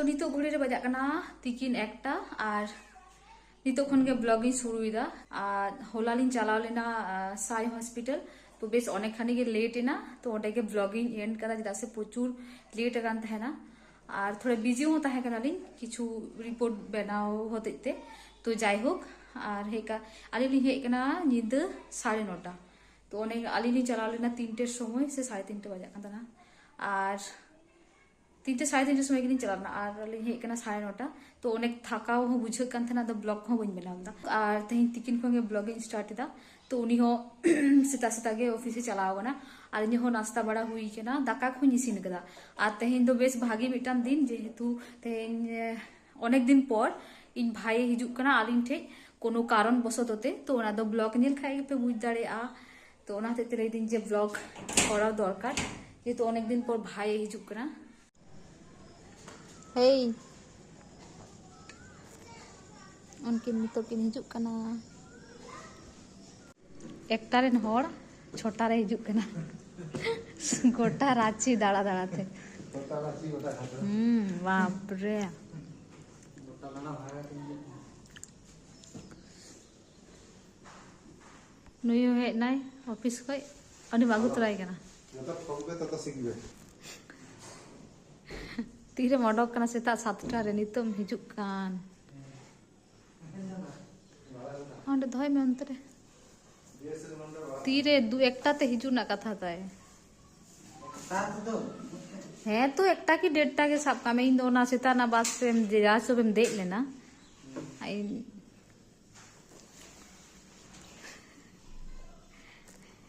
तो नितो घड़ी रे बजाक कना तिकिन एकटा और नितो खन के ब्लॉगिंग शुरू होला लिन चलाव लेना साई हॉस्पिटल तो बेस अनेक खानी के लेट एना तो ओंडे के ब्लॉगिंग एंड करा चेदा से प्रचुर लेट अकान तहना और थोड़ा बिजी हो तहे कना लिन किछु रिपोर्ट बनाव होते तो जाय होक और हेका आली लिन हे कना निद 9:30 तो ओने आली लिन चलाव लेना 3टे समय से 3:30 बजाक कन तहना और 3टे 3:30 समय गिन चलाना और लिन हे कना 9:30 तो अनेक थकाव हो बुझे कान थना तो ब्लॉग हो बन बनावदा और तेहिन तिकिन खन ब्लॉगिंग स्टार्ट दा तो उनी हो सेता सेता के ऑफिस से चलाव गना और इन हो नाश्ता बड़ा हुई केना दाका को इसिन कदा और तेहिन दो बेस भागी मिटान दिन जेहेतु तेहिन अनेक दिन पर इन भाई हिजुक कना आलिन ठे कोनो कारण बसतते तो ओना दो ब्लॉग नेल खाई पे बुझ दाड़ेआ तो ओना ते रे दिन जे ब्लॉग करा दरकार जेहेतु अनेक दिन पर भाई हिजुक कना हेई उनके नितो किन हिजुक कना एकटा रेन हर छोटा रे हिजुक कना गोटा रांची दाड़ा दाड़ा थे बाप रे नुई हे नाय ऑफिस खय अनि बागु तराई कना तीरे मडक कना सेता 7टा रे नितम हिजुक कान अंडे धोय में अंतरे तीरे दु एकटा ते हिजु ना कथा ताय है तो एकटा की 1.5टा के सब का में इन दोना सेता ना बस से जा सब में देख लेना आई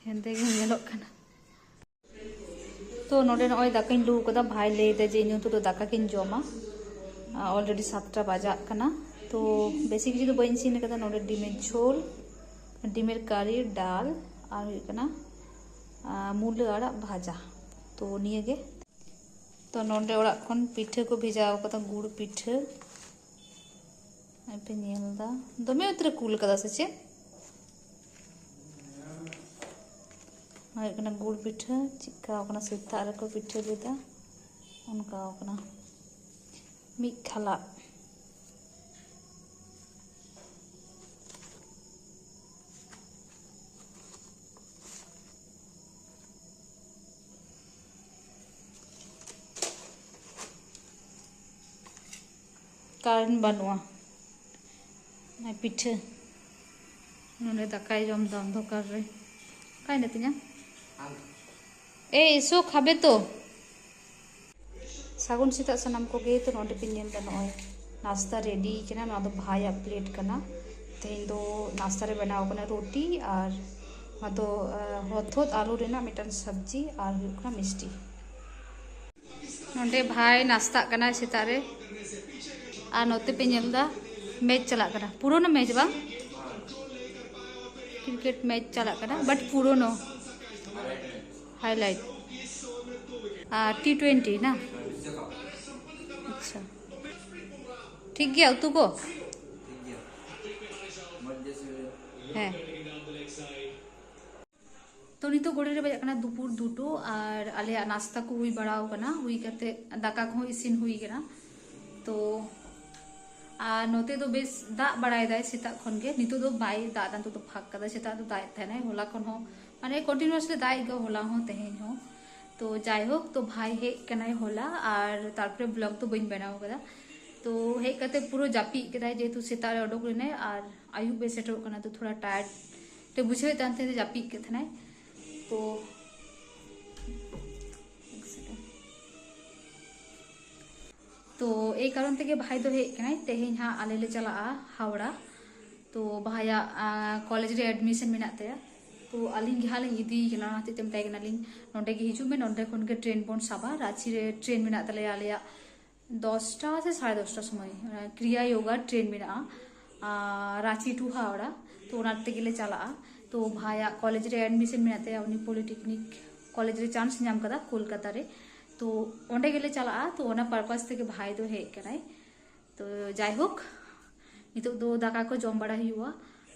हेंदे के नेलोक कना तो नोडे नय दाकाइन लू कदा भाई ले दे जे न्यू तो दाका किन जोमा ऑलरेडी 7टा बजा कना तो बेसिक जी तो बइन सीन कदा नोडे डिमेर झोल डिमेर करी डाल और मूल आड़ा भाजा तो निये गे तो नोडे ओड़ा खन पिठे को भेजाव कदा गुड़ पिठे पे नेलदा दमे उतरे कूल कदा से चे और गुड़ पिठे चिका सेता रे को पिठे लेदा उनका मी खाला कारण बनवा पिठे नोने दाकाय जम दाम धोकार रे काय नतिया ए इसो खाबे तो सागुन सीता सनम को गे तो नोटे पिन दा नय नाश्ता रेडी केना ना दो भाई प्लेट कना तेन दो नाश्ता रे बनाव कना रोटी और तो हथोत आलू रेना मिटन सब्जी और हुकना मिष्टी नोटे भाई नाश्ता कना सीता रे और नोते पे नेलदा मैच चला कना पुरोनो मैच बा क्रिकेट मैच चला कना बट पुरोनो हाईलाइट T20 ना अच्छा ठीक गया तू को है तो नितो गोड़े रे बजा दुपुर 2 और आले नाश्ता को हुई बड़ाव कना हुई करते दाका को इसिन हुई कना तो और नोते तो बेस दाग बड़ाई दाय सेता खन के नितो दो बाई दाग दान तो फाक कदा सेता तो दाग थाने होला खन हो माने कंटिन्यूअसली दाग गो होला हो तेहेन हो तो जाय हो तो भाई हे कनाय होला और तारपरे ब्लॉग तो बइन बनाव कदा तो हे कते पूरा जापी कदाय जेतु सेता रे ओडोक लेने और आयु बे सेटो कना तो थोड़ा टायर्ड ते बुझे तानते जापी के थनाय तो तो ए कारण ते भाई दो हे कनाय तेहेन हा आले ले चला हावड़ा तो भाया कॉलेज रे एडमिशन मेना तया तो आलिन गे हालिन इदी कना नाते तेम ताय कना लिन नोंडे गे हिजु में नोंडे खन के ट्रेन बोन साबा रांची रे ट्रेन मेना तले आलेया 10टा से 10:30 समय क्रिया योगा ट्रेन मेना रांची टू हावड़ा तो ओनाते गेले चला तो भाया कॉलेज रे एडमिशन मेना तया उनी पॉलिटेक्निक कॉलेज रे चांस नाम कदा कोलकाता रे तो ओंडे गेले चला तो ओना पर्पस ते भाई दो हे कनाय तो जाय होक नितो दो दाका को जम बड़ा हुआ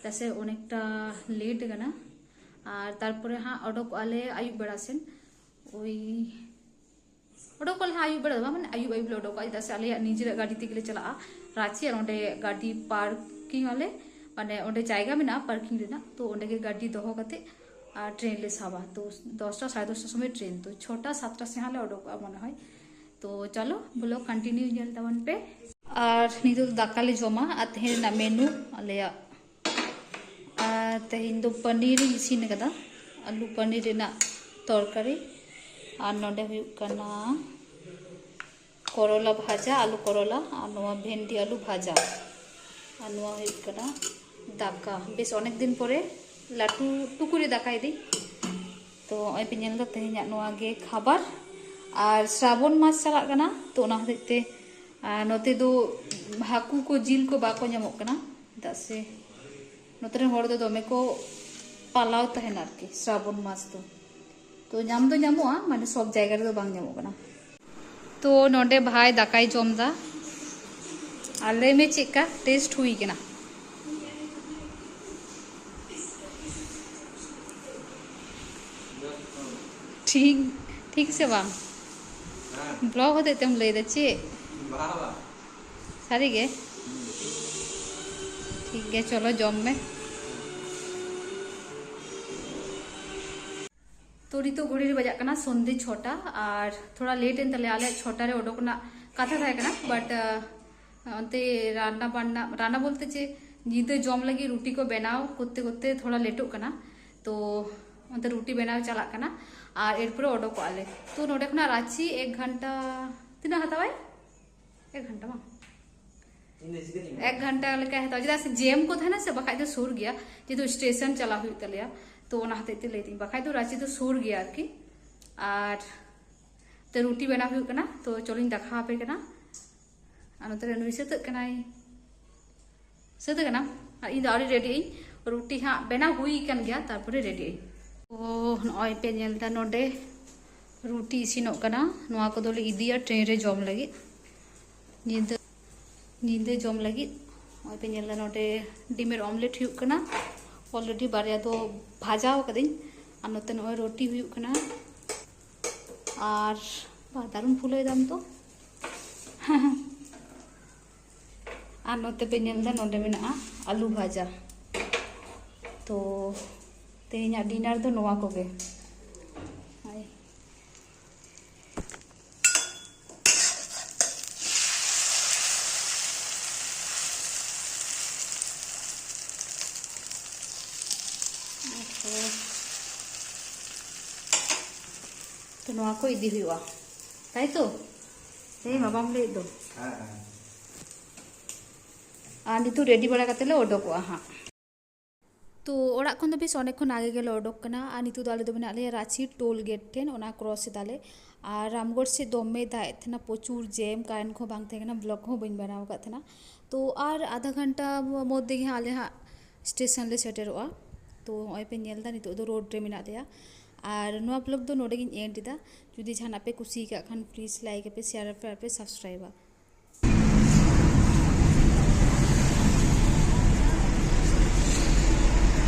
तसे अनेकटा लेट गना और तारपरे हाँ ओडोक आले आयुब बेड़ा सेन ओई उडोक को आयु बड़ा माने आयु आयु ले उडोक चेदा से आले निजे गाड़ी तेगे चला रांची और ओंडे गाड़ी पार्किंग आले माने ओंडे जायगा मेना पार्किंग रेना तो ओंडे के गाड़ी दोहो कते ट्रेन ले साबा तो 10टा 10:30 समय ट्रेन तो 6टा 7टा से हाले उडोक मने হয় तो चलो ब्लॉग कंटिन्यू नेल तबन पे और नितो दाका ले जमा आ तेहेन ना मेनू आलेया तेहेन दो पनीर इसिन कदा आलू पनीर रेना तरकारी और नोडे हुयुक कना करोला भाजा आलू करोला और नोआ भेंडी आलू भाजा और नोआ हुयुक कना दाका बेस अनेक दिन परे लाटू टुकुरे दाका इदी तो आई पे नेल दा तेहेन नोआ गे खाबार और श्रावण मास चला कना तो ओना हते नोते दो हाकू को जिल को बाको ᱧᱟᱢᱚᱜ कना दा से नोते रे हर दो दमे को पालाव तहेन आरकी श्रावण मास तो ᱧᱟᱢ दो ᱧᱟᱢᱚᱜᱼᱟ माने सब जायगा रे दो बांग ᱧᱟᱢᱚᱜ कना तो नोडे भाई दाकाय जमदा आले में चेका टेस्ट हुई कना ठीक ठीक से बांग ब्लॉग होते तुम ले दे चे सारी गे ठीक है चलो जम में तो नितो घड़ी बजा कना संधे 6टा और थोड़ा लेट एन तले आले 6टा रे ओडोकना कथा थाय कना बट अंते रान्ना बोलते जे निदे जम लगी रोटी को बनाओ करते करते थोड़ा लेटो कना तो अंते रोटी बनाओ चला कना और एरपर ओडोक आले तो नोडे खना रांची 1 घंटा तीना हतावाय 1 घंटा मा 1 घंटा लेका हताव जदा से जेम को थाना से बखाय तो सुर गया जे तो स्टेशन चला हुई तलिया तो ओना हते लेती बखाय तो रांची तो सुर गया आरकी और तो रोटी बना हुई कना तो चलिन देखा पे कना अनतरे नुई सेत कनाई सेत कना इन दारी रेडी रोटी हाँ बना हुई कन गया तारपरे रेडी तो नय पे नेलदा नोडे रोटी इसिनो कना नोआ को दोले इदिया ट्रेन रे जम लगी नींदे जम लगी नय पे नेलदा नोडे डिमेर ऑमलेट हुई कना ऑलरेडी बारिया दो भाजा कदिन और नोते नय रोटी हुई कना और दारुन फुले दाम तो और नोते पे नेलदा नोडे मेना आलू भाजा तो तेहेना डिनर दो नोआ को गे तो नोआ को इदी हुआ ताई तो ए बाबाम ले दो आ नितु रेडी बड़ा कते ले ओडोकवा हां तो ओड़ा खन दो बेस अनेक खन आगे गेले ओडोक कना आ नितु दाले दो बना ले रांची टोल गेट टेन ओना क्रॉस दाले और रामगढ़ से दमे दाए थना प्रचुर जेम कारेंट को बांग थे ब्लॉग हो बन बनाव का थना तो और आधा घंटा मध्य गे आले हाँ स्टेशन ले सेटेरोआ तो नय पे नेलदा नितो दो रोड रे मेना देया और नोआ ब्लॉग दो नोडे गिन एंड दा जुदी जहां पे कुसी का खान प्लीज लाइक पे शेयर पे सब्सक्राइब